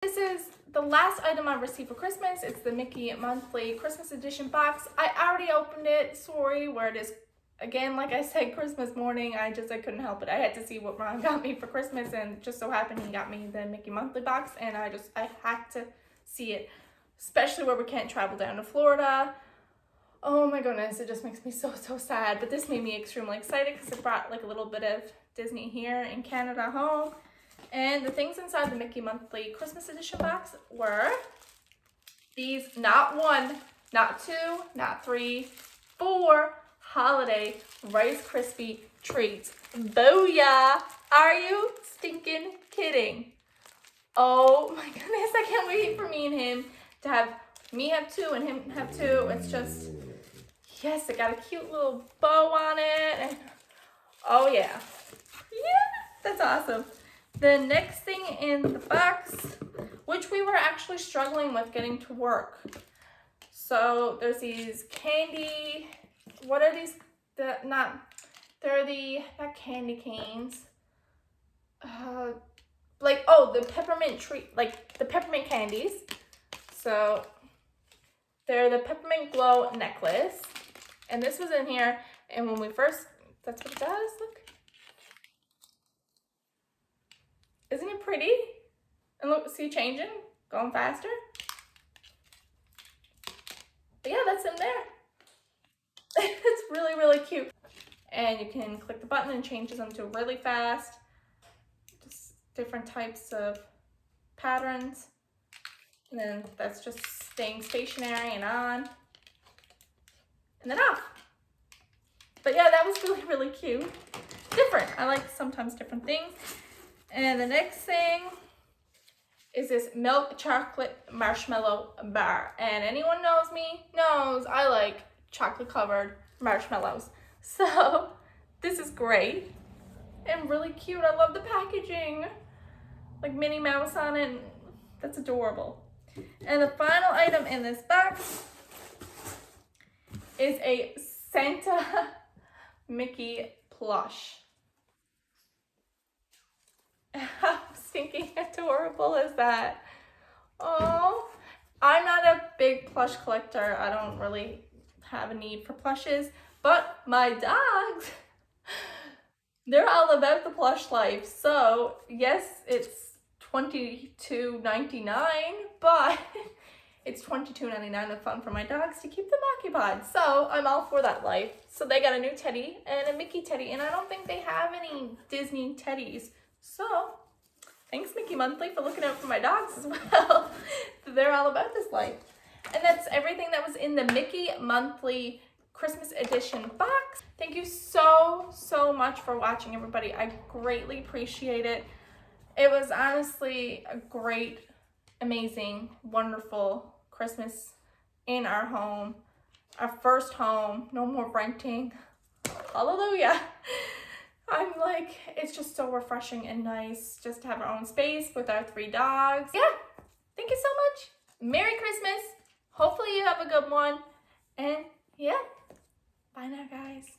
This is the last item I received for Christmas. It's the Mickey Monthly Christmas Edition box. I already opened it. Sorry, where it is. Again, like I said, Christmas morning, I couldn't help it. I had to see what Ron got me for Christmas, and just so happened he got me the Mickey Monthly box, and I had to see it, especially where we can't travel down to Florida. Oh my goodness, it just makes me so sad. But this made me extremely excited because it brought like a little bit of Disney here in Canada home. And the things inside the Mickey Monthly Christmas Edition box were these, not one, not two, not three, 4 holiday Rice Krispie treats. Booyah! Are you stinking kidding? Oh my goodness, I can't wait for me and him to have, me have 2 and him have 2. It's just, yes, it got a cute little bow on it. And, oh yeah. Yeah, that's awesome. The next thing in the box, which we were actually struggling with getting to work. So there's these candy, what are these? Not candy canes. The peppermint treat, like the peppermint candies. So they're the peppermint glow necklace. And this was in here, and when we first, that's what it does, look. Isn't it pretty? And look, see, changing, going faster. But yeah, that's in there. It's really, really cute. And you can click the button and changes them to really fast. Just different types of patterns. And then that's just staying stationary and on. And then off. But yeah, that was really, really cute. Different. I like sometimes different things. And the next thing is this milk chocolate marshmallow bar. And anyone knows me knows I like chocolate covered marshmallows. So this is great and really cute. I love the packaging. Like Minnie Mouse on it. That's adorable. And the final item in this box is a Santa Mickey plush. How stinking adorable is that? Oh, I'm not a big plush collector. I don't really have a need for plushes, but my dogs, they're all about the plush life. So yes, it's $22.99, but it's $22.99 of fun for my dogs to keep them occupied. So I'm all for that life. So they got a new teddy and a Mickey teddy, and I don't think they have any Disney teddies. So, thanks Mickey Monthly for looking out for my dogs as well. They're all about this life. And that's everything that was in the Mickey Monthly Christmas Edition box. Thank you so much for watching, everybody. I greatly appreciate it. It was honestly a great, amazing, wonderful Christmas in our home. Our first home. No more renting. Hallelujah. I'm like, it's just so refreshing and nice just to have our own space with our 3 dogs. Yeah, thank you so much. Merry Christmas. Hopefully you have a good one. And yeah, bye now, guys.